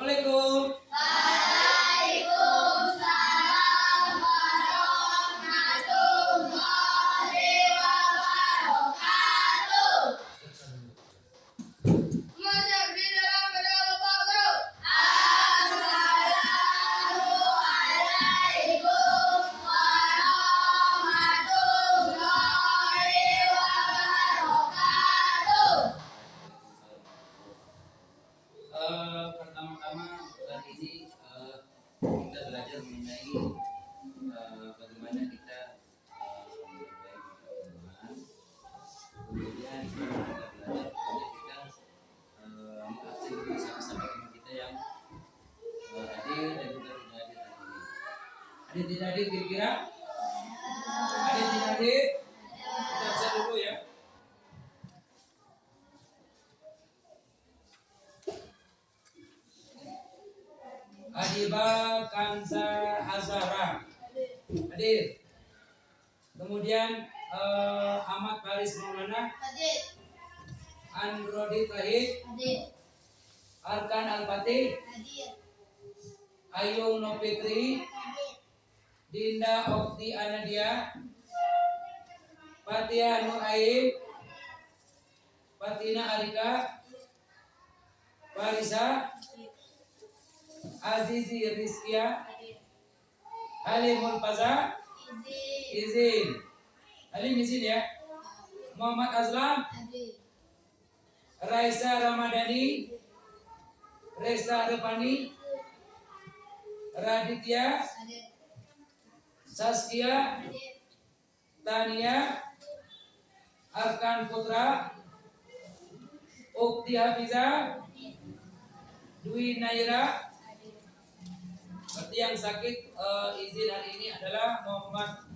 Assalamualaikum. Waalaikumsalam warahmatullahi wabarakatuh. Masuk di dalam kedua Bapak Guru. Assalamualaikum warahmatullahi wabarakatuh. Pertama-tama kali ini kita belajar mengenai bagaimana kita memperbaiki kemudian kita belajar kita mengabsen dulu sama-sama teman kita yang hadir dan juga tidak hadir hari ini. Hadir tidak hadir kira-kira? Hadir tidak hadir? Kita absen dulu ya. Adiba Kanza Azara hadir. Kemudian Ahmad Faris Maulana Hadir. Androdi Tahid Hadir. Arkan Al-Fatih Hadir. Ayung Nopitri Hadir. Dinda Okti Anadia Fatia Nur Aib Fatina Arika Farisa Azizi Rizkia Halimul Faza izin. Halim izin ya. Muhammad Azlam Hadir. Raisa Ramadhani Reza Repani Raditya Hadir. Saskia Hadir. Tania Arkan Putra Ukti Hafiza Dwi Naira. Seperti yang sakit izin hari ini adalah Muhammad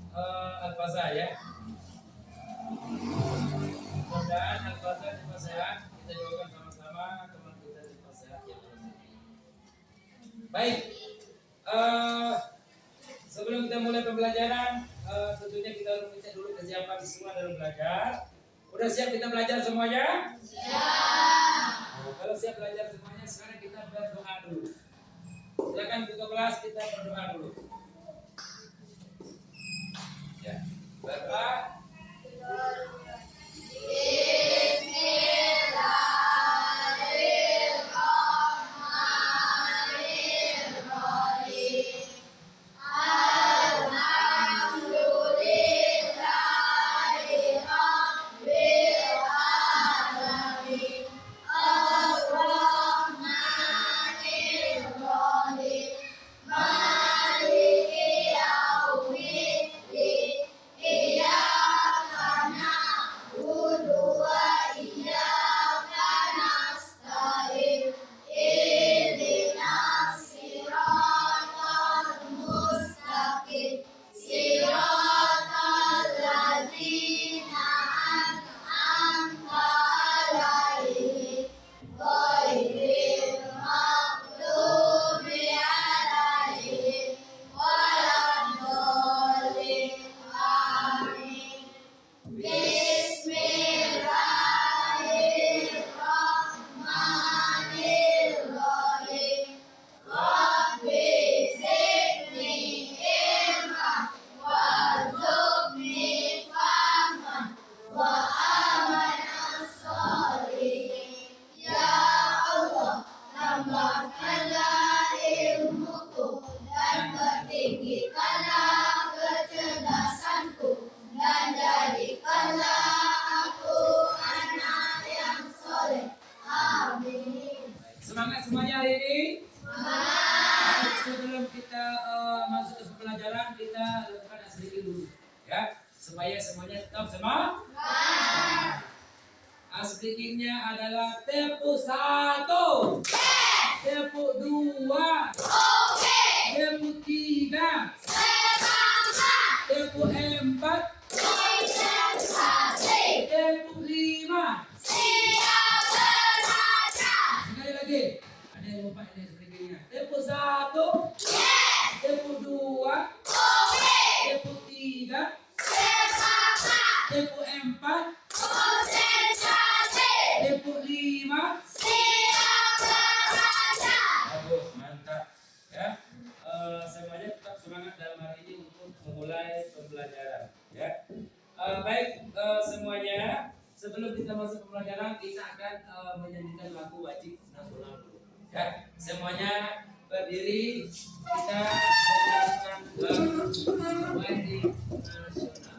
Al-Faza ya. Mudah-mudahan Al-Faza cepat sehat. Kita doakan sama-sama teman kita cepat sehat ya. Baik. Sebelum kita mulai pembelajaran, tentunya kita harus minta dulu kesiapan semua dalam belajar. Udah siap kita belajar semuanya? Siap. Nah, kalau siap belajar semuanya, sekarang kita berdoa dulu. Silakan buka kelas, kita berdoa dulu. Ya, berdoa. Bismillahirrahmanirrahim. Alhamdulillahi rabbil alamin. Ar-Rahmanir-Rahim. Maliki yaumiddin. Iyyaka na'budu wa iyyaka nasta'in. Ihdinas siratal mustaqim. Siratal ladzina an'amta 'alaihim ghairil maghdubi 'alaihim waladdallin. Amin. Bismillahirrahmanirrahim. Rabbi zidni ilman warzuqni fahman wa amalan sholihin. Ya Allah, tambahkanlah ilmuku dan pertinggikanlah kecerdasanku dan jadikanlah aku anak yang soleh. Amin. Semangat semuanya hari ini. Semangat. Sebelum kita masuk ke pembelajaran, kita lakukan sedikit dulu, ya, supaya semuanya tetap semangat. Sedikitnya adalah tepuk 1, tepuk 2, tepuk 3, tepuk 4, tepuk 5. Sekali lagi. Ada yang lupa ini sedikitnya. Tepuk 1, tepuk 2, tepuk 3, tepuk 4, tepuk 5. Bagus. sebelum kita masuk ke pelajaran, kita akan menyanyikan lagu wajib nasional dulu. Ya, semuanya berdiri, kita menyanyikan lagu wajib nasional.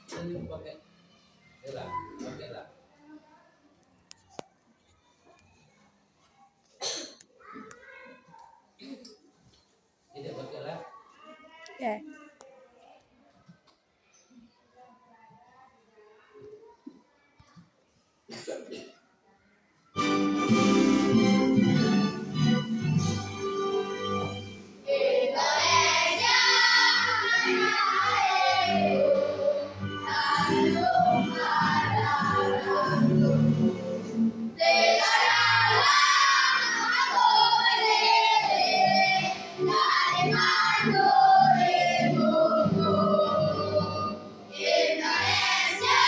Ini pakai gelang, pakai gelang. Tidak pakai gelang. Ya. Indonesia Raya, tanah darahku, negaralah aku berdiri dari mandu ibuku. Indonesia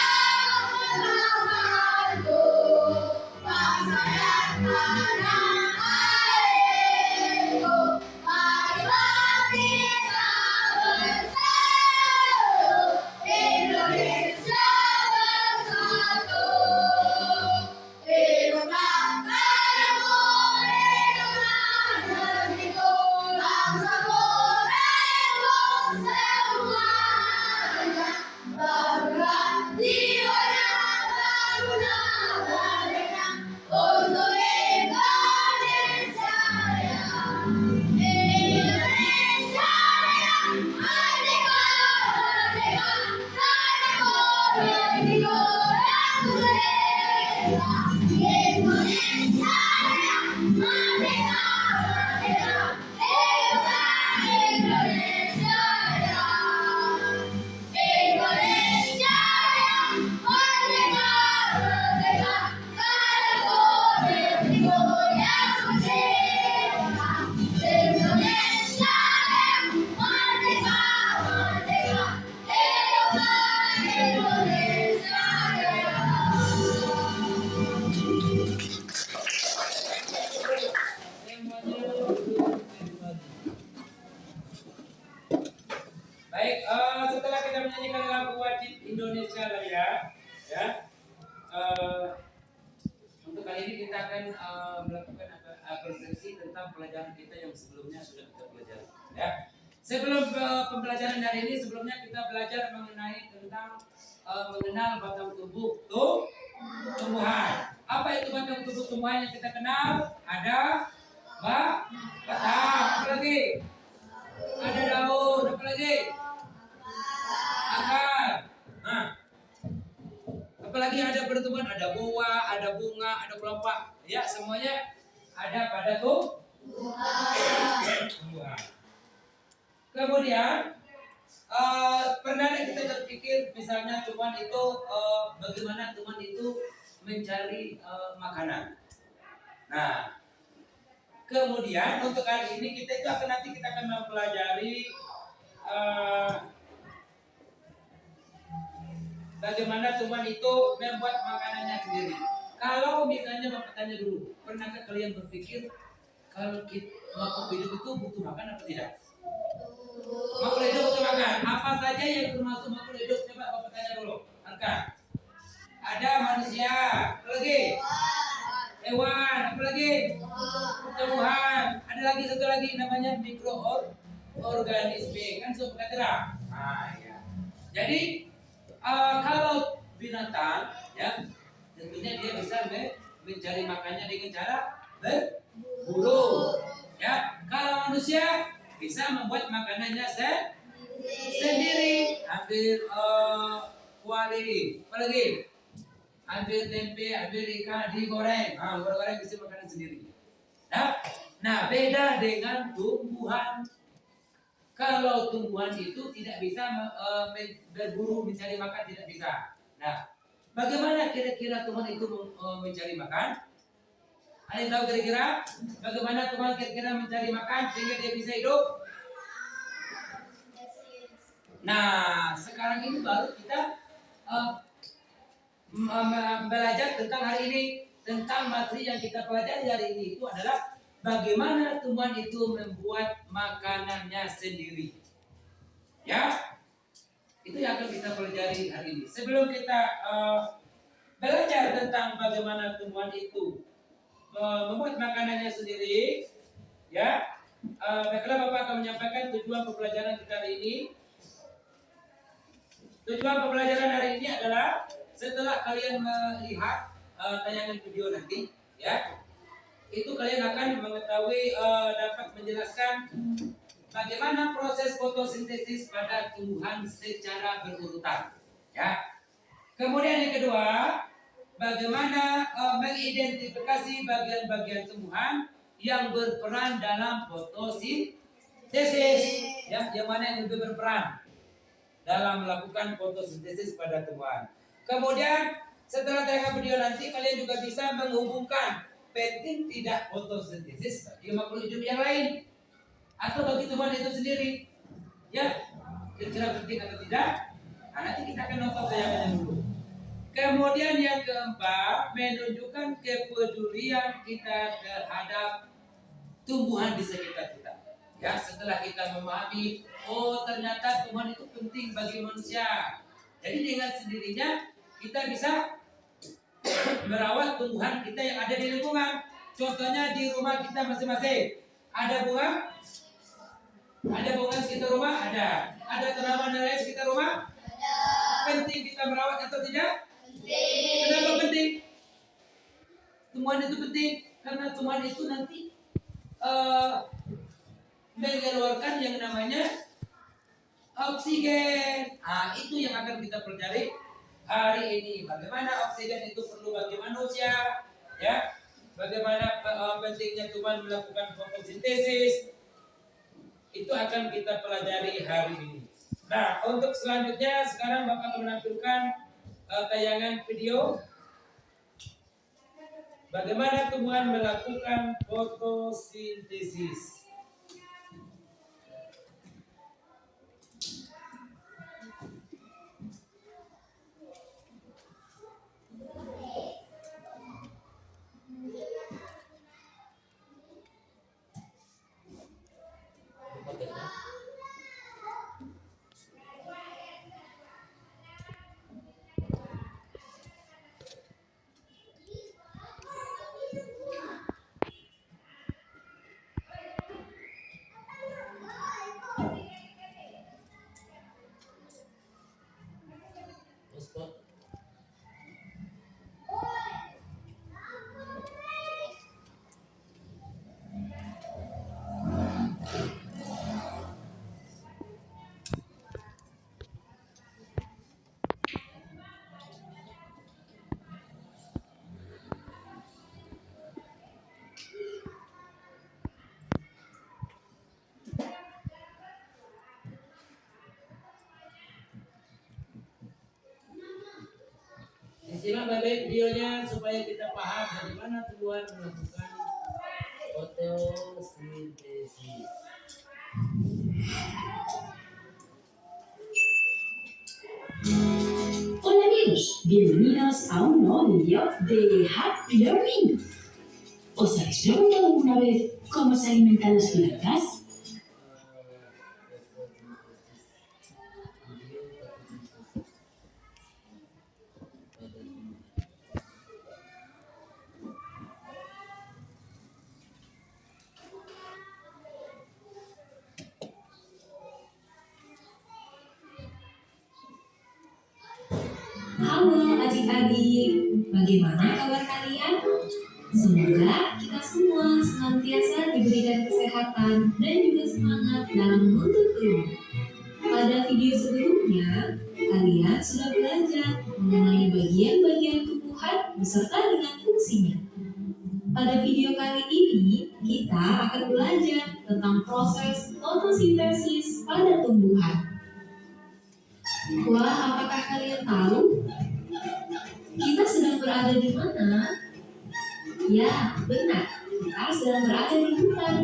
bangsaku, bangsa dan tanah airku. Marilah kita bersatu, Indonesia bersatu. Hiduplah tanahku, hiduplah negeriku, bangsaku, rakyatku semuanya. Barulah jiwanya, barulah merdeka untuk Indonesia Raya. Indonesia Raya, merdeka, merdeka, tanahku, negeriku yang merdeka. Indonesia Raya, merdeka, merdeka, hiduplah Indonesia Raya. Indonesia Raya, merdeka, merdeka, tanahku, negeriku yang merdeka. Indonesia Raya, merdeka, merdeka, hiduplah Indonesia Raya. Baik, setelah kita menyanyikan lagu wajib Indonesia Raya, ya, untuk kali ini kita akan melakukan persepsi tentang pelajaran kita yang sebelumnya sudah kita pelajari. Ya, sebelum pembelajaran hari ini, sebelumnya kita belajar mengenai tentang mengenal batang tubuh tumbuhan. Apa itu batang tubuh tumbuhan yang kita kenal? Ada batang, apa lagi? Ada daun, apa lagi? Akar. Nah, apalagi ada pertumbuhan, ada buah, ada bunga, ada kelopak. Ya, semuanya ada pada tumbuhan. Kemudian pernah kita berpikir misalnya tumbuhan itu bagaimana tumbuhan itu mencari makanan. Nah, kemudian untuk kali ini kita akan mempelajari bagaimana tumbuhan itu membuat makanannya sendiri. Kalau misalnya Bapak tanya dulu, pernahkah kalian berpikir kalau makhluk hidup itu butuh makan atau tidak? Makhluk hidup butuh makan. Apa saja yang termasuk makhluk hidup? Coba Bapak tanya dulu. Angka. Ada manusia, apa lagi? Hewan, apa lagi? Tumbuhan. Ada lagi satu lagi namanya mikroorganisme. Kan sudah kata. Nah, ya. Jadi kalau binatang, ya, tentunya dia bisa mencari makannya dengan cara berburu. Ya, kalau manusia bisa membuat makanannya sendiri. Ambil kuali, apa lagi? Ambil tempe, ambil ikan, digoreng. Nah, goreng bisa makanan sendiri. Nah, beda dengan tumbuhan. Kalau tumbuhan itu tidak bisa berburu mencari makan, tidak bisa. Nah, bagaimana kira-kira tumbuhan itu mencari makan? Ada yang tahu kira-kira bagaimana tumbuhan kira-kira mencari makan sehingga dia bisa hidup? Nah, sekarang ini baru kita belajar tentang hari ini, tentang materi yang kita pelajari hari ini itu adalah bagaimana tumbuhan itu membuat makanannya sendiri. Ya, itu yang akan kita pelajari hari ini. Sebelum kita belajar tentang bagaimana tumbuhan itu membuat makanannya sendiri, ya, baiklah Bapak akan menyampaikan tujuan pembelajaran kita hari ini. Tujuan pembelajaran hari ini adalah setelah kalian melihat tayangan video nanti, ya, itu kalian akan mengetahui dapat menjelaskan bagaimana proses fotosintesis pada tumbuhan secara berurutan, ya. Kemudian yang kedua, bagaimana mengidentifikasi bagian-bagian tumbuhan yang berperan dalam fotosintesis, ya, yang mana yang lebih berperan dalam melakukan fotosintesis pada tumbuhan. Kemudian setelah tayangan video nanti kalian juga bisa menghubungkan penting tidak fotosintesis bagi makhluk hidup yang lain atau bagi tumbuhan itu sendiri, ya, kira-kira penting atau tidak. Nah, nanti kita akan nonton tayangannya dulu. Kemudian yang keempat, menunjukkan kepedulian kita terhadap tumbuhan di sekitar kita. Ya, setelah kita memahami, oh ternyata tumbuhan itu penting bagi manusia. Jadi dengan sendirinya kita bisa merawat tumbuhan kita yang ada di lingkungan. Contohnya di rumah kita masing-masing. Ada bunga? Ada bunga sekitar rumah? Ada. Ada tanaman lain sekitar rumah? Ada. Penting kita merawat atau tidak? Penting. Kenapa penting? Tumbuhan itu penting karena tumbuhan itu nanti mengeluarkan yang namanya oksigen. Nah, itu yang akan kita pelajari hari ini. Bagaimana oksigen itu perlu bagi manusia, ya? Bagaimana pentingnya tumbuhan melakukan fotosintesis. Itu akan kita pelajari hari ini. Nah, untuk selanjutnya sekarang Bapak akan menampilkan tayangan video bagaimana tumbuhan melakukan fotosintesis. Simak baik videonya supaya kita paham bagaimana tumbuhan melakukan fotosintesis. Hola amigos, bienvenidos a un nuevo video de Happy Learning. ¿Os habéis preguntado alguna vez cómo se alimentan las plantas? Halo adik-adik, bagaimana kabar kalian? Semoga kita semua senantiasa diberikan kesehatan dan juga semangat dalam menuntut ilmu. Pada video sebelumnya, kalian sudah belajar mengenai bagian-bagian tumbuhan beserta dengan fungsinya. Pada video kali ini, kita akan belajar tentang proses fotosintesis pada tumbuhan. Wah, apakah kalian tahu kita sedang berada di mana? Ya, benar, kita sedang berada di hutan.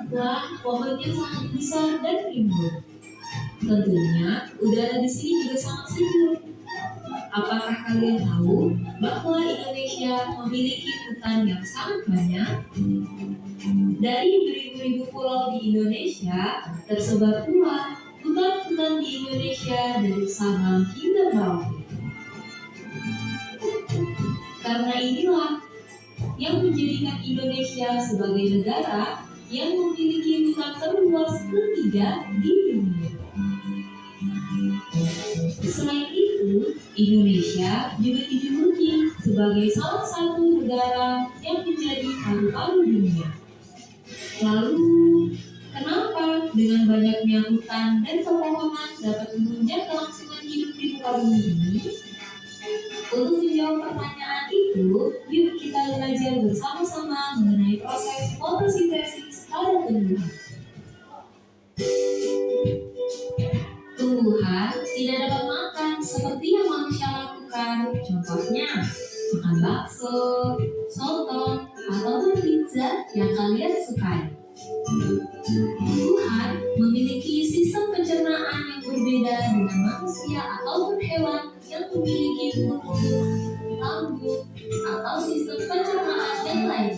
Wah, pohonnya sangat besar dan rimbun. Tentunya, udara di sini juga sangat sejuk. Apakah kalian tahu bahwa Indonesia memiliki hutan yang sangat banyak? Dari beribu-ribu pulau di Indonesia, tersebar pula hutan-hutan di Indonesia dari Sabang hingga Merauke. Karena inilah yang menjadikan Indonesia sebagai negara yang memiliki hutan terluas ketiga di dunia. Selain itu, Indonesia juga dijuluki sebagai salah satu negara yang menjadi paru-paru dunia. Lalu, kenapa dengan banyaknya hutan dan pepohonan dapat menunjang kelangsungan hidup di muka bumi ini? Untuk menjawab pertanyaan itu, yuk kita belajar bersama-sama mengenai proses fotosintesis pada tumbuhan. Tumbuhan tidak dapat makan seperti yang manusia lakukan, contohnya makan bakso, soto, atau pizza yang kalian sukai. Tumbuhan memiliki sistem pencernaan yang berbeda dengan manusia ataupun hewan yang memiliki mulut, lambung, atau sistem pencernaan yang lain.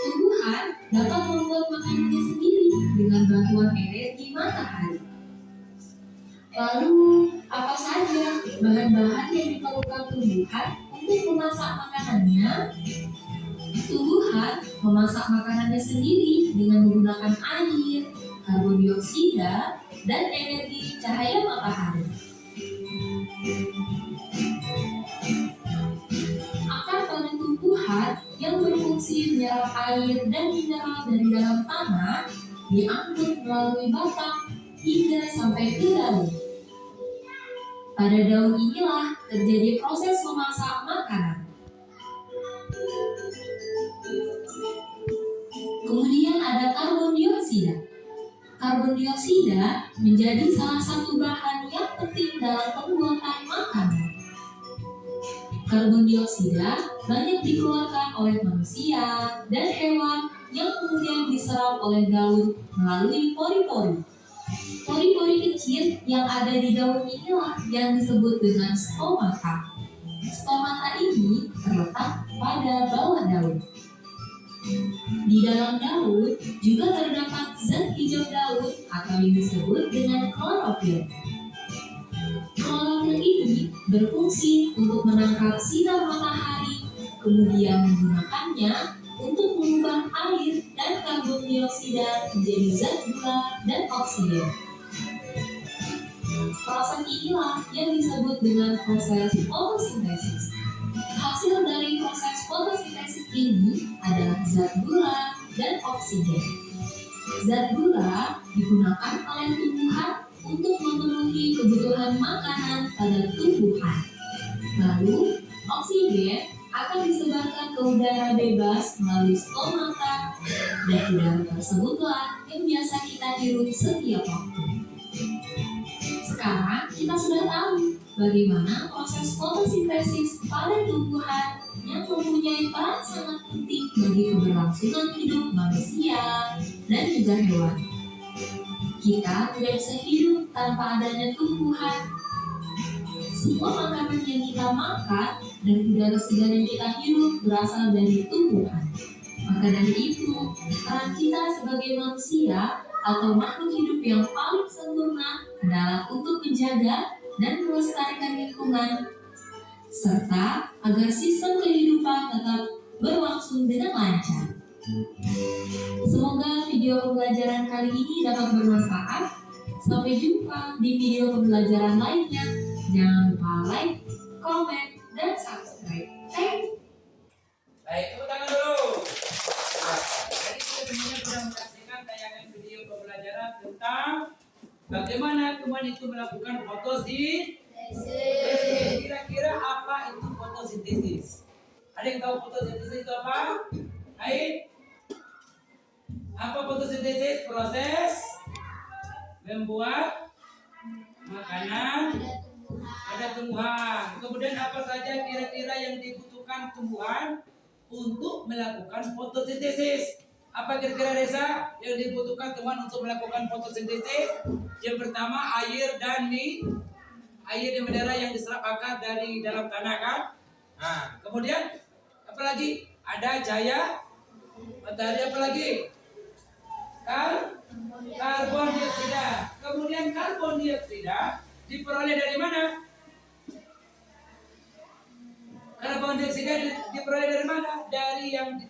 Tumbuhan dapat membuat makanannya sendiri dengan bantuan energi matahari. Lalu, apa saja bahan-bahan yang diperlukan tumbuhan untuk memasak makanannya? Tumbuhan memasak makanannya sendiri dengan menggunakan air, karbon dioksida, dan energi cahaya matahari. Akar pada tumbuhan yang berfungsi menyerap air dan mineral dari dalam tanah diangkut melalui batang hingga sampai ke daun. Pada daun inilah terjadi proses memasak makanan. Kemudian ada karbon dioksida. Karbon dioksida menjadi salah satu bahan yang penting dalam pembuatan makanan. Karbon dioksida banyak dikeluarkan oleh manusia dan hewan yang kemudian diserap oleh daun melalui pori-pori. Pori-pori kecil yang ada di daun inilah yang disebut dengan stomata. Stomata ini terletak pada bawah daun. Di dalam daun juga terdapat zat hijau daun atau yang disebut dengan klorofil. Klorofil ini berfungsi untuk menangkap sinar matahari, kemudian menggunakannya untuk mengubah air dan karbon dioksida menjadi zat gula dan oksigen. Proses inilah yang disebut dengan proses fotosintesis. Hasil dari proses fotosintesis ini adalah zat gula dan oksigen. Zat gula digunakan oleh tumbuhan untuk memenuhi kebutuhan makanan pada tumbuhan. Lalu, oksigen akan disebarkan ke udara bebas melalui stomata, dan udara tersebutlah yang biasa kita hirup setiap waktu. Sekarang kita sudah tahu bagaimana proses fotosintesis pada tumbuhan yang mempunyai peran sangat penting bagi keberlangsungan hidup manusia dan juga hewan. Kita tidak bisa hidup tanpa adanya tumbuhan. Semua makanan yang kita makan dan udara segar yang kita hirup berasal dari tumbuhan. Maka dari itu, peran kita sebagai manusia atau makhluk hidup yang paling sempurna adalah untuk menjaga dan melestarikan lingkungan, serta agar sistem kehidupan tetap berlangsung dengan lancar. Semoga video pembelajaran kali ini dapat bermanfaat. Sampai jumpa di video pembelajaran lainnya. Jangan lupa like, komen, dan subscribe. Thank you. Baik, tepuk tangan dulu. Nah, jadi kita semuanya sudah menyaksikan tayangan video pembelajaran tentang bagaimana teman itu melakukan fotosintesis. Kira-kira apa itu fotosintesis? Ada yang tahu fotosintesis itu apa? Baik. Apa fotosintesis? Proses membuat makanan pada tumbuhan. Kemudian apa saja kira-kira yang dibutuhkan tumbuhan untuk melakukan fotosintesis? Apa kira-kira Reza yang dibutuhkan teman untuk melakukan fotosintesis? Yang pertama air dan air dan mineral yang diserap akar dari dalam tanah kan? Nah, kemudian apalagi ada cahaya Matahari apa lagi? Karbon dioksida. Kemudian karbon dioksida diperoleh dari mana? Karbon dioksida diperoleh dari mana? Dari yang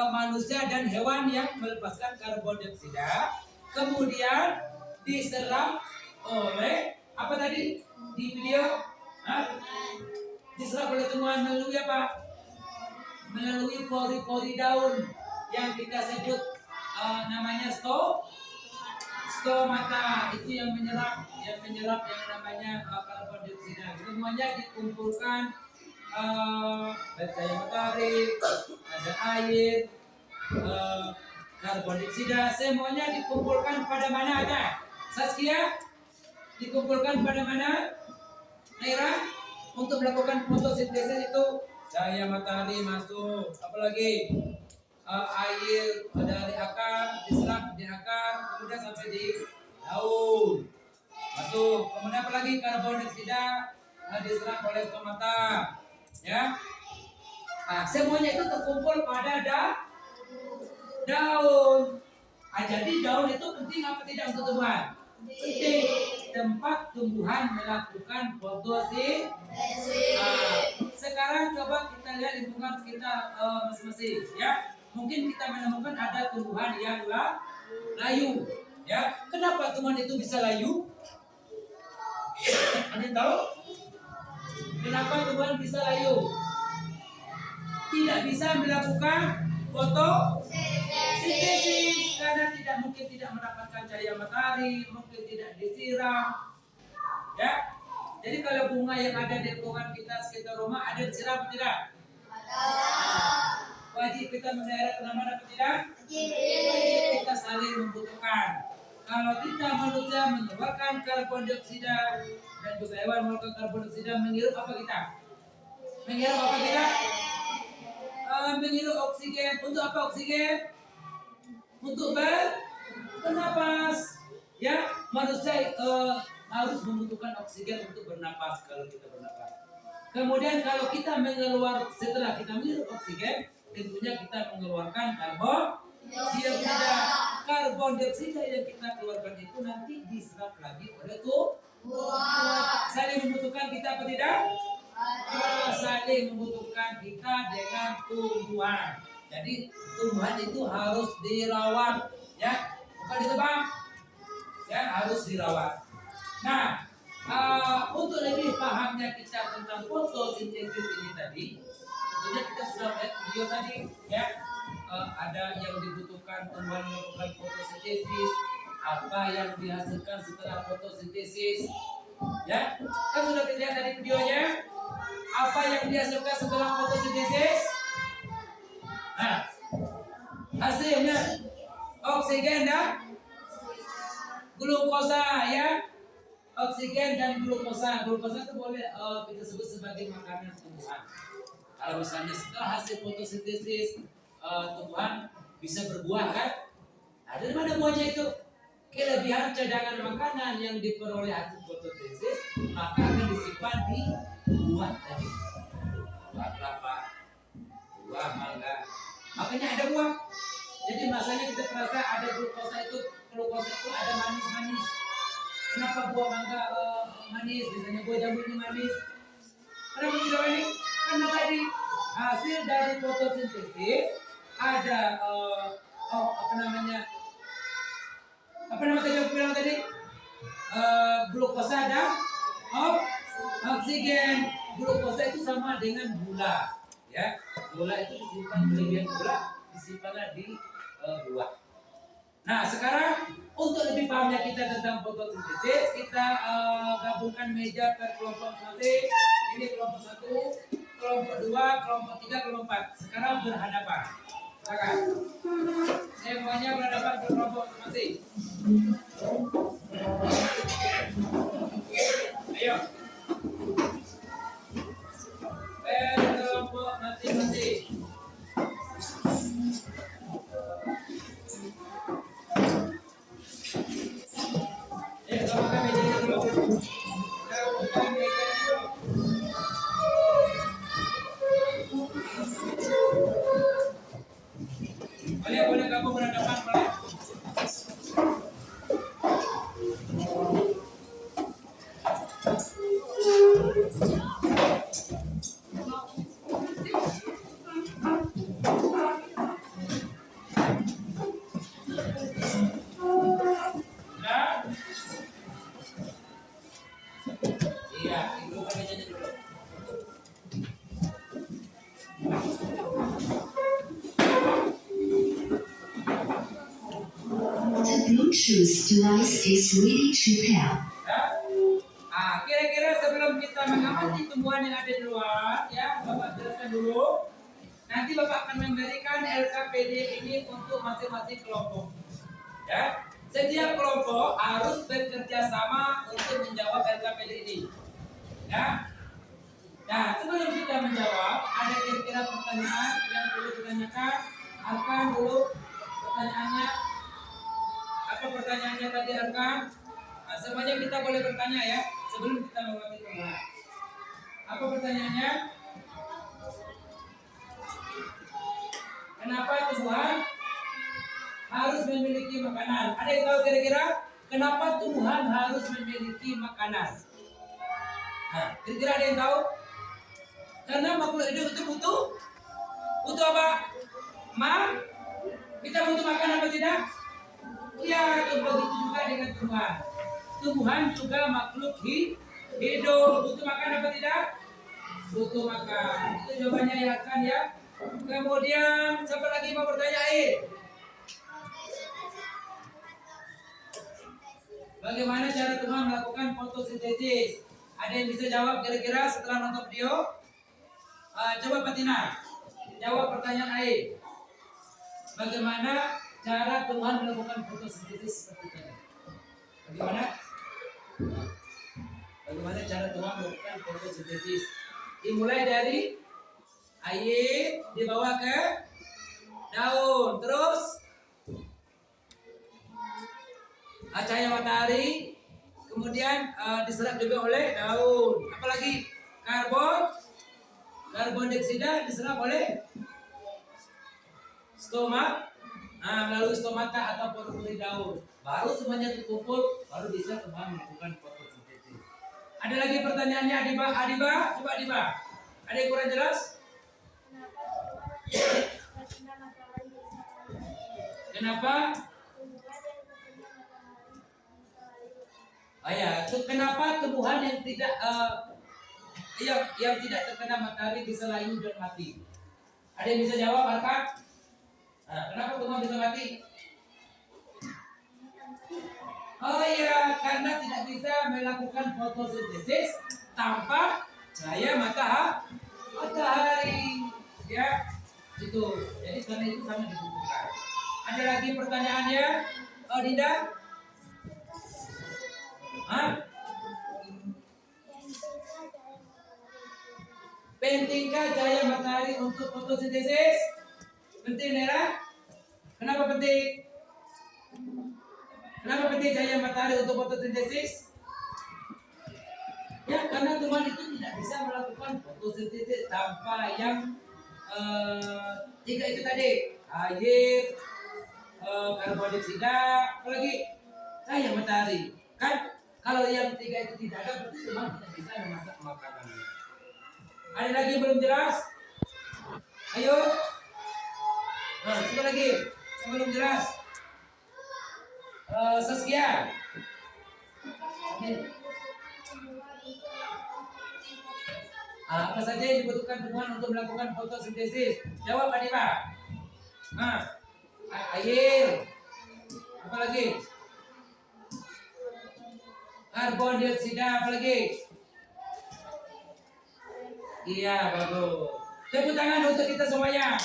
manusia dan hewan yang melepaskan karbon dioksida, kemudian diserap oleh apa tadi di video? Diserap oleh tumbuhan melalui apa? Melalui pori-pori daun yang kita sebut namanya stomata. Itu yang menyerap yang namanya karbon dioksida. Semuanya dikumpulkan dari cahaya matahari, ada air, karbon dioksida, semuanya dikumpulkan pada mana ada? Saskia, dikumpulkan pada mana? Naira, untuk melakukan fotosintesis itu cahaya matahari masuk, apalagi air dari akar diserap di akar, kemudian sampai di daun masuk, kemudian apalagi karbon dioksida diserap oleh stomata, ya. Nah, semuanya itu terkumpul pada daun. Jadi daun itu penting apa tidak untuk tumbuhan? Penting. Tempat tumbuhan melakukan fotosintesis. Sekarang coba kita lihat lingkungan sekitar masing-masing, ya. Mungkin kita menemukan ada tumbuhan yang layu, ya. Kenapa tumbuhan itu bisa layu? Ada yang tahu? Kenapa tumbuhan bisa layu? Tidak bisa melakukan fotosintesis karena tidak mendapatkan cahaya matahari, mungkin tidak disiram, ya. Jadi kalau bunga yang ada di lingkungan kita sekitar rumah ada disiram atau tidak? Wajib kita mendarat tanaman atau tidak? Wajib, kita saling membutuhkan. Kalau kita manusia mengeluarkan karbon dioksida dan juga hewan mengeluarkan karbon dioksida, menghirup apa kita? Menghirup apa kita? Menghirup oksigen. Untuk apa oksigen? Untuk bernapas. Ya, manusia harus membutuhkan oksigen untuk bernapas kalau kita bernapas. Kemudian kalau kita setelah kita menghirup oksigen, tentunya kita mengeluarkan karbon dioksida. Karbon dioksida yang kita keluarkan itu nanti diserap lagi oleh tumbuhan. Saling membutuhkan kita apa tidak? Saling membutuhkan kita dengan tumbuhan. Jadi tumbuhan itu harus dirawat, ya, bukan ditebang, ya, harus dirawat. Nah, untuk lebih pahamnya kita tentang fotosintesis ini tadi, tentunya kita sudah lihat video tadi, ya. Ada yang dibutuhkan tumbuhan melakukan fotosintesis, apa yang dihasilkan setelah fotosintesis, ya. Kan sudah dilihat tadi videonya. Apa yang dihasilkan setelah fotosintesis? Nah, hasilnya oksigen dan glukosa, ya. Oksigen dan glukosa. Glukosa itu boleh kita sebut sebagai makanan tumbuhan. Kalau misalnya setelah hasil fotosintesis tumbuhan bisa berbuah, kan? Nah, dari mana buahnya itu? Kelebihan cadangan makanan yang diperoleh hasil fotosintesis maka akan disimpan di buah tadi, buah kelapa, buah mangga. Makanya ada buah. Jadi masanya kita terasa ada glukosa itu ada manis-manis. Kenapa buah mangga manis? Biasanya buah jambu ini manis. Kenapa bisa manis? Karena tadi hasil dari fotosintesis ada apa nama tadi aku bilang tadi? Glukosa dan oksigen. Glukosa itu sama dengan gula, ya. Gula itu disimpan, kelebihan gula disimpanlah di buah. Nah, sekarang untuk lebih pahamnya kita tentang fotosintesis, kita gabungkan meja per kelompok masing. Ini kelompok 1, kelompok 2, kelompok 3, kelompok 4. Sekarang berhadapan. Silakan. Semuanya berhadapan ke kelompok masing. Ayo. Kelompok masing-masing. Gabungkan meja dulu. Gabungkan meja dulu. Boleh kamu berhadapan boleh. Nah, iya, itu kayaknya dulu. The Bluetooth device is ready to pair. Ya. Kira-kira sebelum kita mengamati tumbuhan yang ada di luar, ya, Bapak jelaskan dulu. Nanti Bapak akan memberikan LKPD ini untuk masing-masing kelompok. Ya, setiap kelompok harus bekerja sama untuk menjawab LKPD ini. Ya. Nah, sebelum kita menjawab, ada kira-kira pertanyaan yang perlu ditanyakan. Akan dulu pertanyaannya. Apa pertanyaannya tadi Arkan? Nah, semuanya kita boleh bertanya ya sebelum kita mengamati tumbuhan. Apa pertanyaannya? Kenapa tumbuhan harus memiliki makanan? Ada yang tahu kira-kira kenapa tumbuhan harus memiliki makanan? Nah, kira-kira ada yang tahu? Karena makhluk hidup itu butuh apa? Kita butuh makan apa tidak? Ya, begitu juga dengan tumbuhan. Tumbuhan juga makhluk hidup. Butuh makan apa tidak? Butuh makan. Itu jawabannya ya kan ya. Kemudian siapa lagi mau bertanya? Bagaimana cara Tuhan melakukan fotosintesis? Ada yang bisa jawab kira-kira setelah nonton video? Coba Patina, jawab pertanyaan Ain. Bagaimana cara Tuhan melakukan fotosintesis seperti ini? Bagaimana cara Tuhan melakukan fotosintesis? Dimulai dari air dibawa ke daun, terus cahaya matahari, kemudian diserap juga oleh daun. Apalagi karbon dioksida diserap oleh stoma, melalui stomata atau pori-pori daun. Baru semuanya terkumpul, baru bisa Tuhan melakukan fotosintesis. Ada lagi pertanyaannya Adiba, coba Adiba. Ada yang kurang jelas? Kenapa? Kenapa tumbuhan yang tidak yang tidak terkena matahari bisa layu dan mati? Ada yang bisa jawab, Arkan? Kenapa tumbuhan bisa mati? Karena tidak bisa melakukan fotosintesis tanpa cahaya matahari. Ya, itu. Jadi karena itu sangat dibutuhkan. Ada lagi pertanyaannya, Dinda? Pentingkah cahaya matahari untuk fotosintesis? Penting, Nera? Kenapa penting? Kenapa penting cahaya matahari untuk fotosintesis? Ya, karena tumbuhan itu tidak bisa melakukan fotosintesis tanpa yang tiga itu tadi, air, karbon dioksida, apalagi cahaya matahari. Kan kalau yang tiga itu tidak ada, berarti tumbuhan tidak bisa memasak makanannya. Ada lagi yang belum jelas? Ayo. Coba lagi yang belum jelas. Saskia. Apa saja yang dibutuhkan tumbuhan untuk melakukan fotosintesis? Jawab Adiba. Air. Apa lagi? Karbon dioksida, apa lagi? Iya, bagus. Tepuk tangan untuk kita semuanya.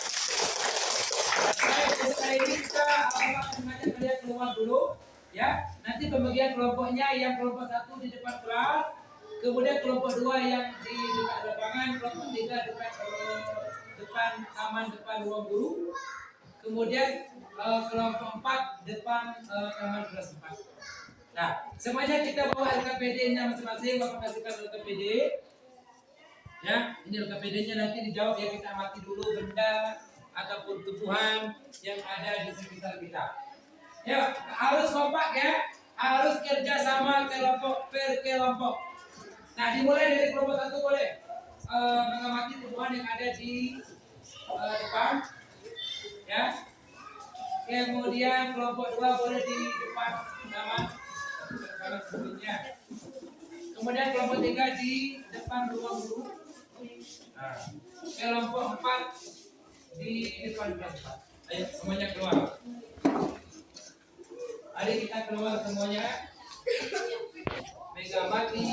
Baik, untuk kali ini kita akan mengajak kalian keluar dulu. Ya, nanti pembagian kelompoknya yang kelompok 1 di depan kelas, kemudian kelompok 2 yang di dekat lapangan, kelompok 3 dekat depan taman depan ruang guru, kemudian kelompok 4 depan taman kelas 4. Nah, semuanya kita bawa LKPD-nya masing-masing. Bapak kasihkan LKPD. Ya, ini LKPD-nya nanti dijawab ya, kita amati dulu benda ataupun tumbuhan yang ada di sekitar kita. Ya, harus kompak ya, harus kerja sama kelompok per kelompok. Nah, dimulai dari kelompok satu boleh mengamati tumbuhan yang ada di depan, ya. Kemudian kelompok dua boleh di depan halaman sebelumnya. Kemudian kelompok tiga di depan ruang guru. Nah, kelompok empat di depan kelas 4. Ayo semuanya keluar. Mari kita keluar semuanya. Megamati.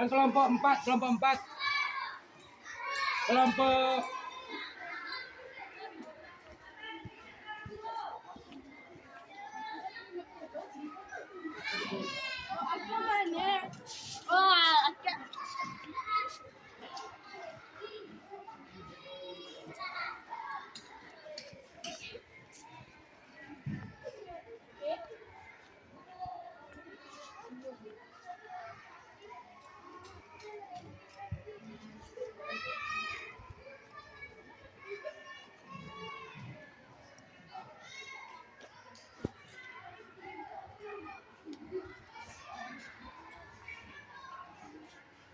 Dan kelompok 4, kelompok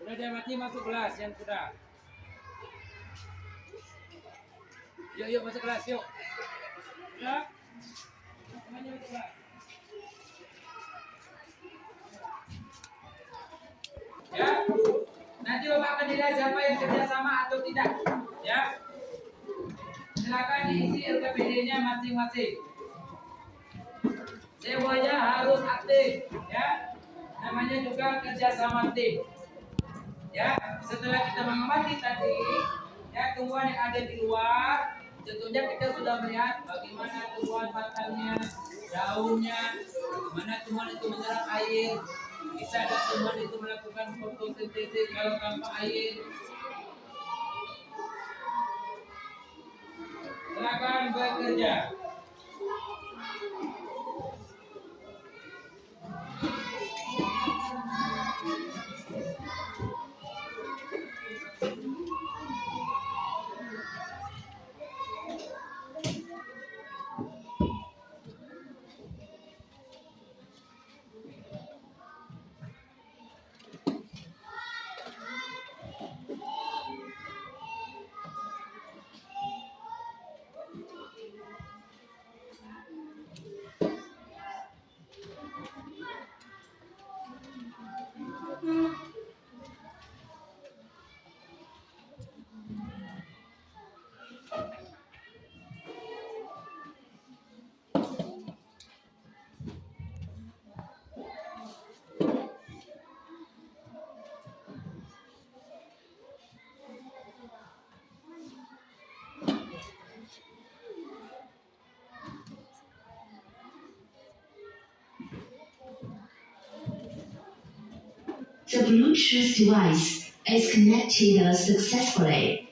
sudah diamati masuk kelas yang sudah. Yuk masuk kelas yuk. Ya. Semuanya masuk kelas. Ya. Nanti Bapak akan dilihat siapa yang kerja sama atau tidak. Ya. Silakan diisi LKPD-nya masing-masing. Semuanya harus aktif, ya. Namanya juga kerja sama tim. Ya, setelah kita mengamati tadi, ya tumbuhan yang ada di luar, tentunya kita sudah melihat bagaimana tumbuhan batangnya, daunnya, bagaimana tumbuhan itu menyerap air, bisa ada tumbuhan itu melakukan fotosintesis kalau tanpa air. Silakan bekerja. The Bluetooth device is connected successfully.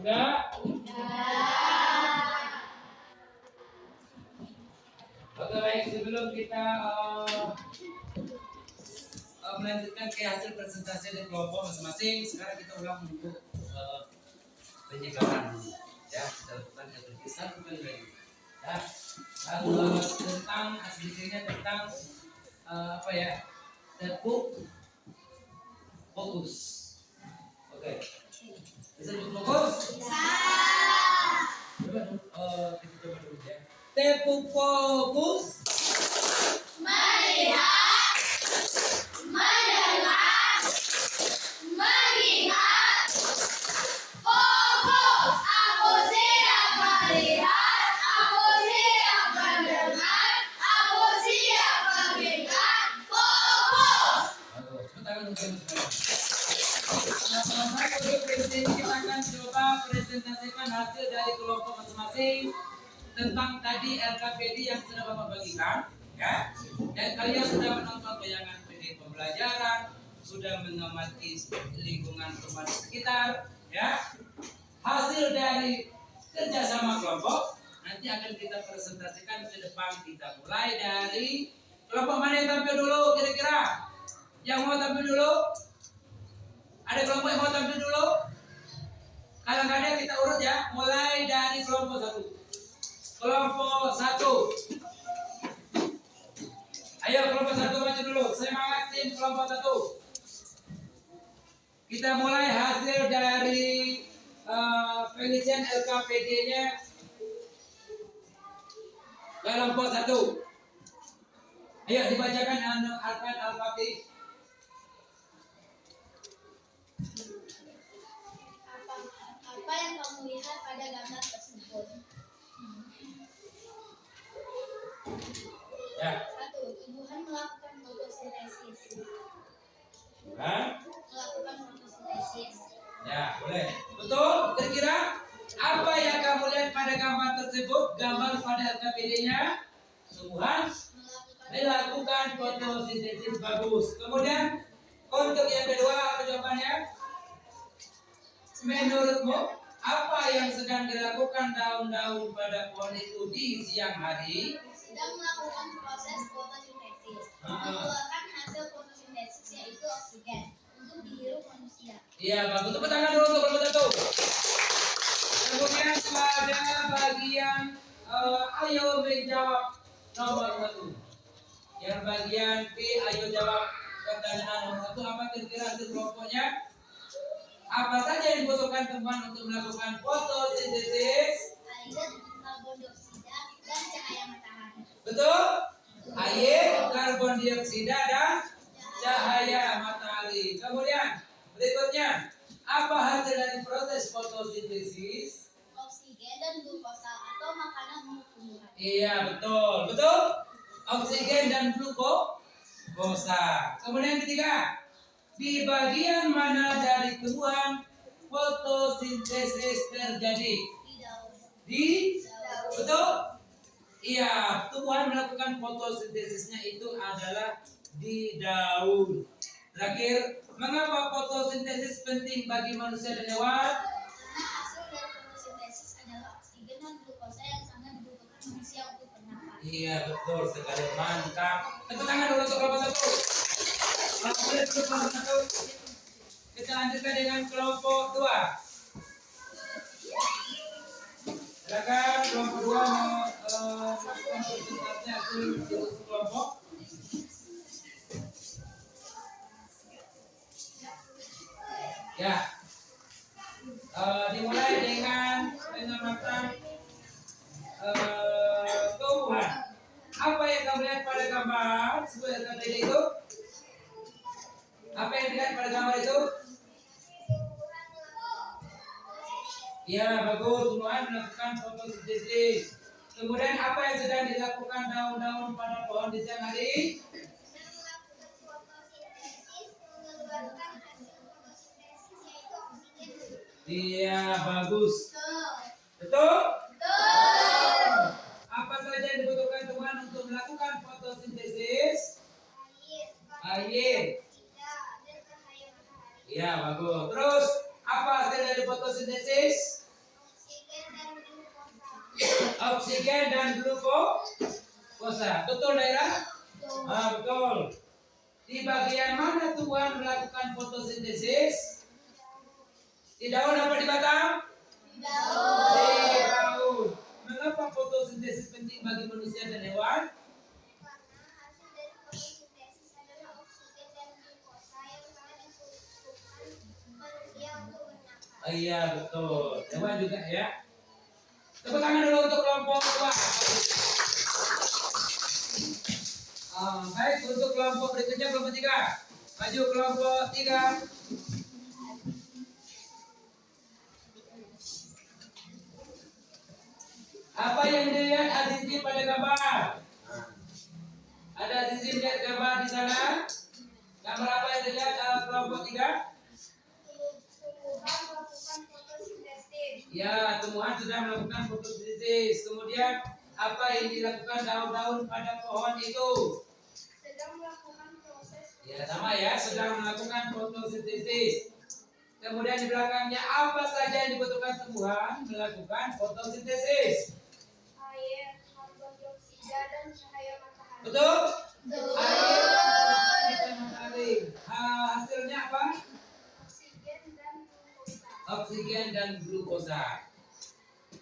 Sudah? Oke baik, sebelum kita melanjutkan ke hasil presentasi dari kelompok masing-masing. Sekarang kita ulang untuk penyegaran dulu. Ya, kita lakukan satu kali lagi. Ya, lalu tentang aslinya tentang apa ya? Tepuk fokus. Oke. Bisa tepuk fokus? Coba kita coba dulu ya. Tepuk fokus. Melihat, mendengar, mengingat, fokus. Aku siap melihat, aku siap mendengar, aku siap mengingat, fokus. Bagus. Tepuk tangan untuk semuanya. Teman-teman, kita akan coba presentasikan hasil dari kelompok masing-masing tentang tadi LKPD yang sudah Bapak bagikan, ya. Dan kalian sudah menonton tayangan PD pembelajaran, sudah mengamati lingkungan rumah di sekitar, ya. Hasil dari kerjasama kelompok nanti akan kita presentasikan ke depan. Kita mulai dari kelompok mana yang tampil dulu kira-kira? Yang mau tampil dulu? Ada kelompok yang mau tampil dulu? Kalau nggak ada kita urut ya. Mulai dari kelompok 1. Kelompok 1. Ayo kelompok 1 maju dulu. Semangat tim kelompok 1. Kita mulai hasil dari penelitian LKPD-nya kelompok 1. Ayo dibacakan Al-Fatih. Apa yang kamu lihat pada gambar tersebut? Ya. 1. Tumbuhan melakukan fotosintesis. Melakukan fotosintesis. Ya, boleh. Betul? Kira-kira apa yang kamu lihat pada gambar tersebut? Gambar pada LKPD-nya tumbuhan melakukan fotosintesis. Bagus. Kemudian untuk yang kedua apa jawabannya? Menurutmu apa yang sedang dilakukan daun-daun pada pohon itu di siang hari? Sedang melakukan proses fotosintesis. Mengeluarkan hasil fotosintesis yaitu oksigen untuk dihirup manusia. Iya, bagus. Tepuk tangan dulu untuk kelompok 1. Kemudian pada bagian ayo menjawab nomor 1. Yang bagian B, ayo jawab pertanyaan nomor 1. Apa kira-kira hasil kelompoknya? Apa saja yang dibutuhkan teman untuk melakukan fotosintesis? Air, karbon dioksida, dan cahaya matahari. Betul? Air, karbon dioksida, dan cahaya matahari. Kemudian berikutnya, apa hasil dari proses fotosintesis? Oksigen dan glukosa atau makanan untuk tumbuhan. Iya, betul. Betul? Oksigen dan glukosa. Kemudian ketiga, di bagian mana dari tumbuhan fotosintesis terjadi? Di daun. Di betul? Iya, tumbuhan melakukan fotosintesisnya itu adalah di daun. Terakhir, mengapa fotosintesis penting bagi manusia dan hewan? Karena hasil dari fotosintesis adalah oksigen dan glukosa yang sangat dibutuhkan manusia untuk bernafas. Iya, betul sekali. Mantap. Tepuk tangan dulu untuk kelompok 1. Boleh duduk kelompok 1. Kita lanjutkan dengan kelompok 2. Silakan kelompok 2 melakukan presentasinya hasil diskusi kelompok. Ya. Dimulai dengan pengamatan tumbuhan. Apa yang kamu lihat pada gambar sesuai dengan tadi itu? Apa yang dilihat pada gambar itu? Ya, bagus. Tumbuhan melakukan fotosintesis. Kemudian apa yang sedang dilakukan daun-daun pada pohon di siang hari? Iya, bagus. Betul? Apa saja yang dibutuhkan tumbuhan untuk melakukan fotosintesis? Air. Iya, bagus. Terus, apa hasil dari fotosintesis? Oksigen dan glukosa. Betul, Daira? Betul. Di bagian mana tumbuhan melakukan fotosintesis? Di daun apa di batang? Di daun. Mengapa fotosintesis penting bagi manusia dan hewan? Karena hasil dari fotosintesis adalah oksigen dan glukosa yang sangat dibutuhkan manusia untuk bernafas. Iya betul. Hewan juga ya. Tepuk tangan dulu untuk kelompok 2. Baik, untuk kelompok berikutnya kelompok 3. Maju kelompok 3. Apa yang dilihat Azizi pada gambar? Ada Azizi lihat gambar di sana? Gambar apa yang dilihat kelompok 3? Tumbuhan melakukan fotosintesis. Ya, tumbuhan sudah melakukan fotosintesis. Kemudian apa yang dilakukan daun-daun pada pohon itu? Sedang melakukan proses. Ya, sama ya, sedang melakukan fotosintesis. Kemudian di belakangnya apa saja yang dibutuhkan tumbuhan melakukan fotosintesis? Air, karbon dioksida, dan cahaya matahari. Betul? Betul. Air, cahaya matahari. Hasilnya apa? Oksigen dan glukosa. Oksigen dan glukosa.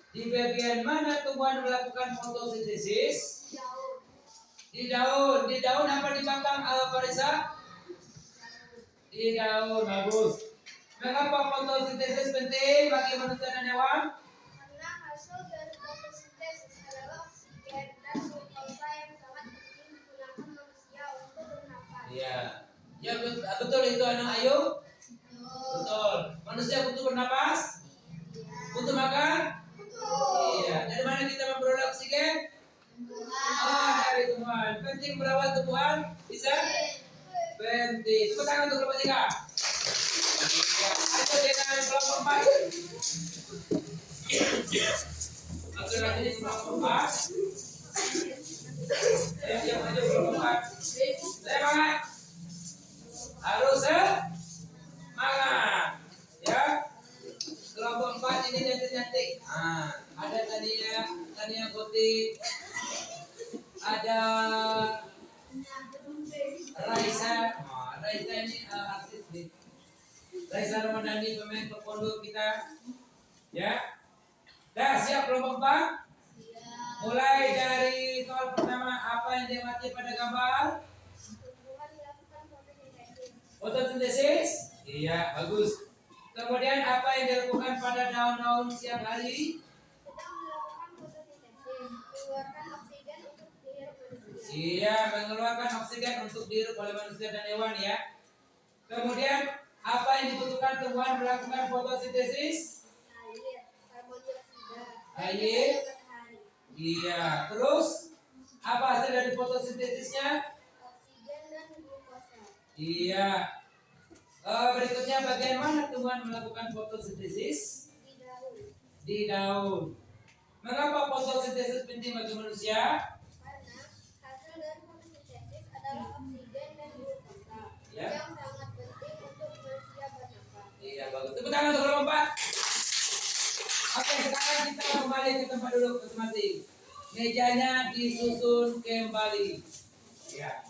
Di bagian mana tumbuhan melakukan fotosintesis? Daun. Di daun. Di daun apa di batang Parisa? Di daun, bagus. Mengapa fotosintesis penting bagi manusia dan hewan? Karena hasil dari fotosintesis adalah oksigen dan glukosa yang sangat penting digunakan manusia untuk bernafas. Iya. Ya betul itu anak Ayu. Betul. Manusia butuh bernapas, butuh makan. Iya. Dari mana kita memperoleh oksigen? Dari tumbuhan. Penting merawat tumbuhan. Bisa? Penting. Tepuk tangan untuk kelompok 3. Ayo dengan kelompok 4. Oke, lagi di kelompok 4. Yang maju kelompok 4. Semangat. Harus semangat. Ya. Kelompok 4 ini cantik-cantik. Ada Tania Gotik. Ada Raisa. Raisa ini artis nih. Raisa Ramadhani pemain taekwondo kita. Ya. Dah siap kelompok 4? Mulai dari soal pertama, apa yang diamati pada gambar? Tumbuhan melakukan fotosintesis. Fotosintesis? Iya, bagus. Kemudian apa yang dilakukan pada daun-daun siang hari? Sedang melakukan fotosintesis, mengeluarkan oksigen untuk dihirup manusia. Iya, mengeluarkan oksigen untuk dihirup oleh manusia dan hewan ya. Kemudian apa yang dibutuhkan tumbuhan melakukan fotosintesis? Air, karbon dioksida, Air. matahari. Iya, terus apa hasil dari fotosintesisnya? Oksigen dan glukosa. Iya. Berikutnya bagian mana tumbuhan melakukan fotosintesis? Di daun. Di daun. Mengapa fotosintesis penting bagi manusia? Karena hasil dari fotosintesis adalah oksigen dan glukosa Ya. yang sangat penting untuk manusia bernafas. Iya, bagus. Tepuk tangan untuk kelompok 4. Oke, sekarang kita kembali ke tempat duduk masing-masing. Mejanya disusun kembali. Ya.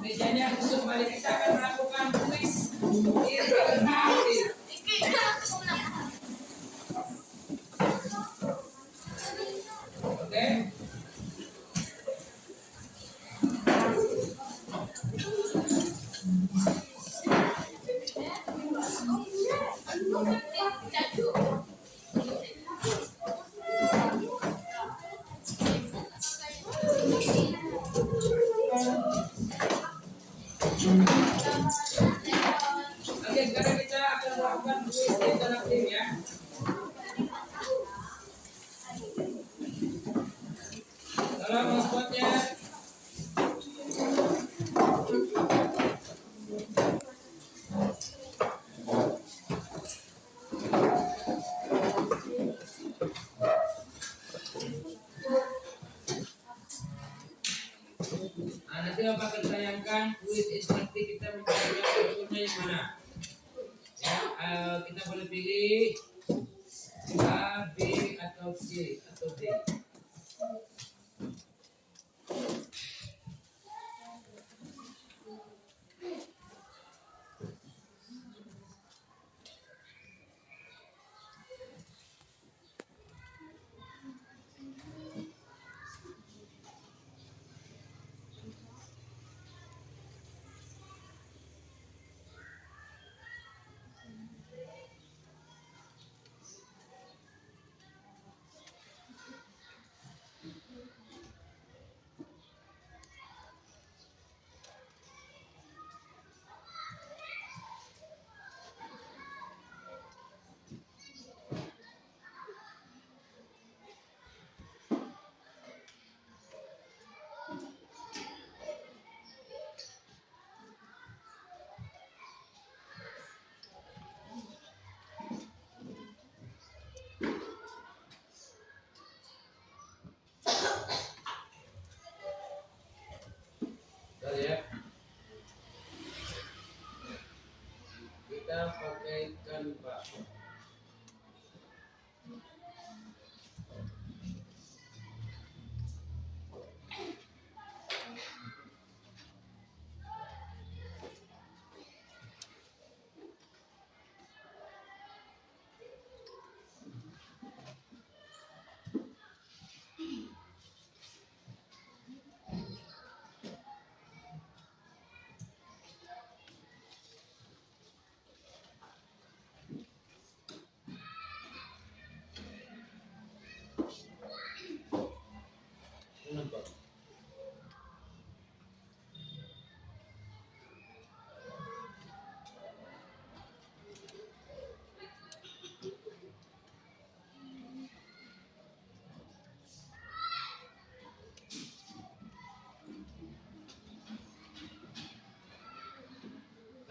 Mejanya disusun kembali. Kita akan melakukan kuis interaktif. Oke. Oke, sekarang kita akan melakukan kuis interaktif ya. Tolong spotnya. Nanti Bapak akan sayangkan kuis interaktif kita mencari jawabannya yang mana. Ya, kita boleh pilih A, B, atau C, atau D. kita pakai Canva. Nampak?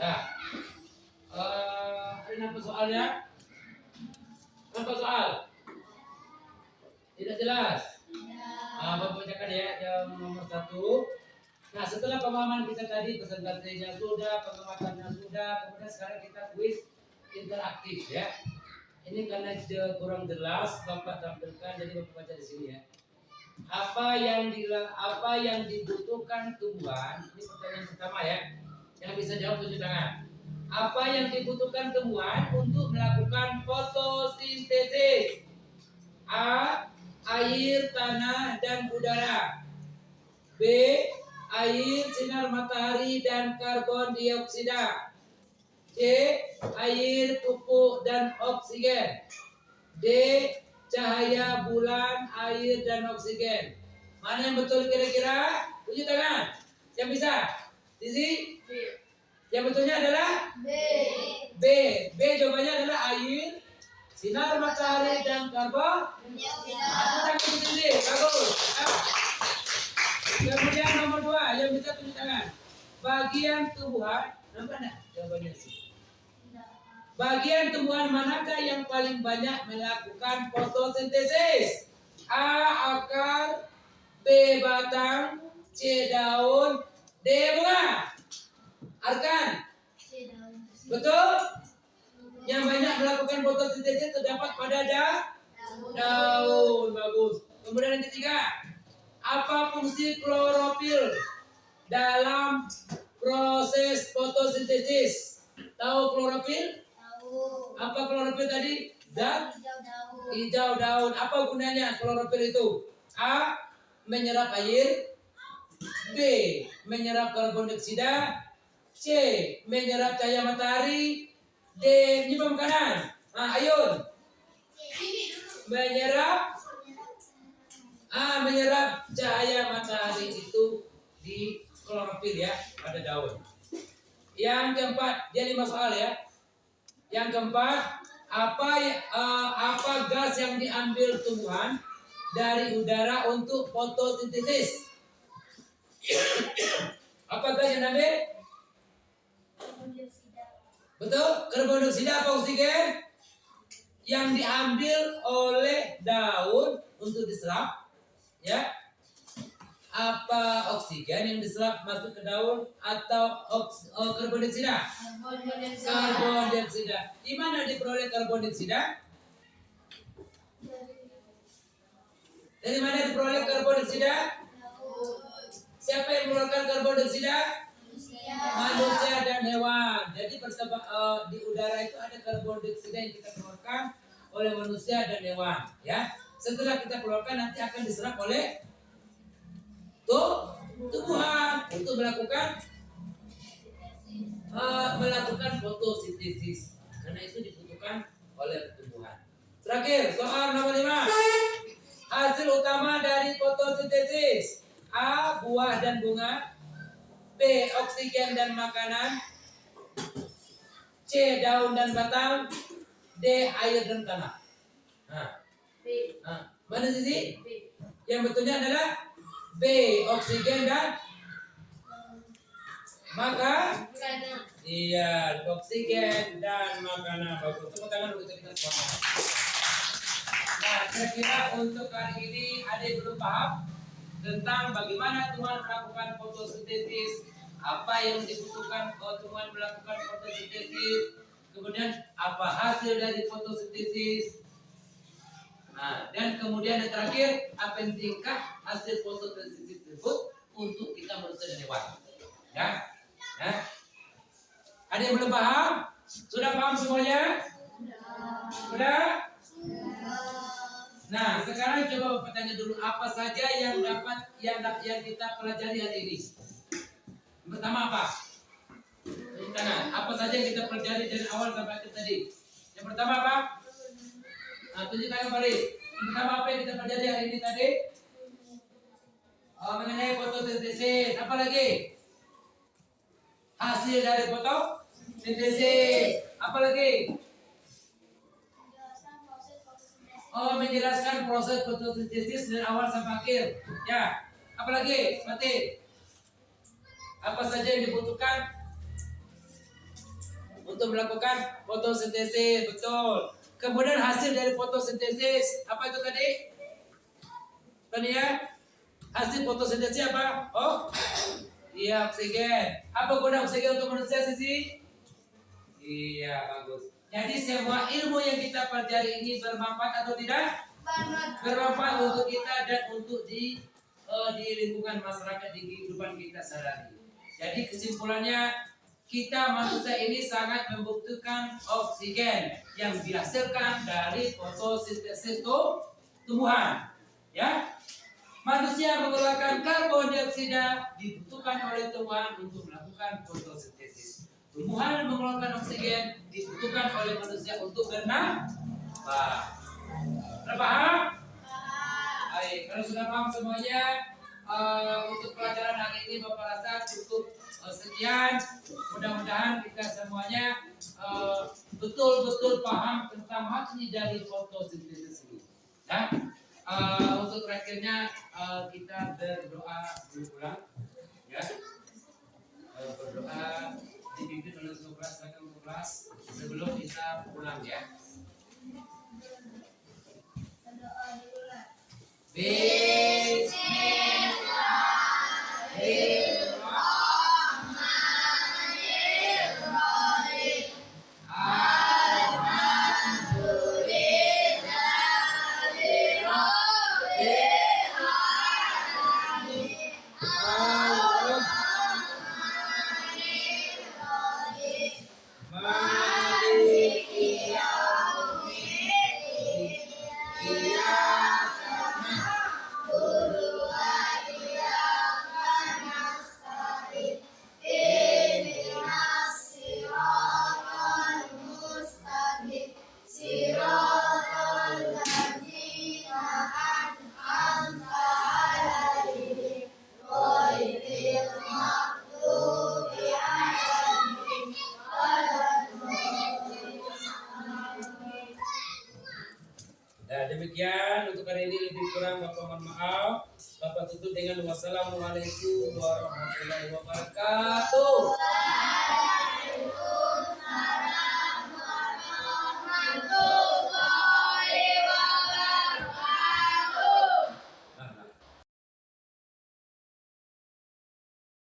Nah, ada nampak soalnya? Nampak soal? Tidak jelas? Bapak bacakan ya yang nomor 1. Nah, setelah pemahaman kita tadi, presentasenya sudah, pengamatannya sudah, kemudian sekarang kita kuis interaktif ya. Ini karena kurang jelas, Bapak tampilkan, jadi Bapak baca di sini ya. Apa yang dibutuhkan tumbuhan? Ini pertanyaan pertama ya. Yang bisa jawab tunjuk tangan. Apa yang dibutuhkan tumbuhan untuk melakukan fotosintesis? A. Air, tanah, dan udara. B. Air, sinar matahari, dan karbon dioksida. C. Air, pupuk, dan oksigen. D. Cahaya bulan, air, dan oksigen. Mana yang betul kira-kira? Tunjuk tangan. Yang bisa? Sisi? Yang betulnya adalah? B. B. B jawabannya adalah air, sinar matahari, dan karbon. Tangan sendiri, bagus. Nah. Kemudian nomor 2, yang bisa tunjuk tangan. Bagian tumbuhan, nampak enggak jawabannya sih? Bagian tumbuhan manakah yang paling banyak melakukan fotosintesis? A. Akar, B. Batang, C. Daun, D. Bunga. Arkan, betul? Yang banyak melakukan fotosintesis terdapat pada daun. Bagus. Kemudian yang ketiga, apa fungsi klorofil dalam proses fotosintesis? Tahu klorofil? Apa klorofil tadi? Zat hijau daun. Apa gunanya klorofil itu? A. Menyerap air. B. Menyerap karbon dioksida. C. Menyerap cahaya matahari. D. Menyimpan makanan. Ayun. Menyerap cahaya matahari itu di klorofil ya, pada daun. Yang keempat, dia 5 soal ya. Yang keempat, apa gas yang diambil tumbuhan dari udara untuk fotosintesis? Apa gas yang diambil? Betul, karbon dioksida apa oksigen? Yang diambil oleh daun untuk diserap, ya. Apa oksigen yang diserap masuk ke daun atau karbon dioksida? Karbon dioksida. Di mana diperoleh karbon dioksida? Dari mana diperoleh karbon dioksida? Siapa yang mengeluarkan karbon dioksida? Manusia dan hewan. Jadi di udara itu ada karbon dioksida yang kita keluarkan oleh manusia dan hewan, ya. Setelah kita keluarkan nanti akan diserap oleh tumbuhan untuk melakukan fotosintesis. Karena itu dibutuhkan oleh tumbuhan. Terakhir, soal nomor 5. Hasil utama dari fotosintesis: A. Buah dan bunga. B. Oksigen dan makanan. C. Daun dan batang. D. Air dan tanah. Mana sisi? Yang betulnya adalah B. Oksigen dan makanan. Iya, oksigen dan makanan. Bagus. Tepuk tangan untuk kita semua. Nah, kira-kira untuk kali ini ada yang belum paham tentang bagaimana Tuhan melakukan fotosintesis, apa yang dibutuhkan Tuhan melakukan fotosintesis, kemudian apa hasil dari fotosintesis. Nah, dan kemudian yang terakhir, apa yang tingkah hasil fotosintesis tersebut untuk kita manusia dan hewan. Ya, ya. Ada yang belum paham? Sudah paham semuanya? Sudah? Nah, sekarang coba Bapak tanya dulu apa saja yang kita pelajari hari ini. Yang pertama apa? Tunjuk tangan. Apa saja yang kita pelajari dari awal sampai akhir tadi? Yang pertama apa? Nah, tunjuk tangan balik. Yang pertama apa yang kita pelajari hari ini tadi? Mengenai fotosintesis. Apa lagi? Hasil dari fotosintesis. Apa lagi? Menjelaskan proses fotosintesis dari awal sampai akhir. Ya. Apa lagi? Mati. Apa saja yang dibutuhkan untuk melakukan fotosintesis? Betul. Kemudian hasil dari fotosintesis apa itu tadi? Tadi ya? Hasil fotosintesis apa? Oh, iya, oksigen. Apa guna oksigen untuk manusia, Sisi? Iya, bagus. Jadi semua ilmu yang kita pelajari ini bermanfaat atau tidak? Bermanfaat untuk kita dan untuk di lingkungan masyarakat, di kehidupan kita sehari-hari. Jadi kesimpulannya, kita manusia ini sangat membutuhkan oksigen yang dihasilkan dari fotosintesis tumbuhan. Ya, manusia mengeluarkan karbon dioksida dibutuhkan oleh tumbuhan untuk melakukan fotosintesis. Tumbuhan mengeluarkan oksigen dibutuhkan oleh manusia untuk bernafas. Paham? Baik, kalau sudah paham semuanya, untuk pelajaran hari ini Bapak rasa cukup sekian. Mudah-mudahan kita semuanya betul-betul paham tentang makna dari fotosintesis ini. Ya, untuk terakhirnya kita berdoa sebelum pulang. Ya, berdoa dipimpin oleh kelas sebelum kita pulang ya. Demikian untuk hari ini, lebih kurang Bapak mohon maaf. Bapak tutup dengan wassalamualaikum warahmatullahi wabarakatuh.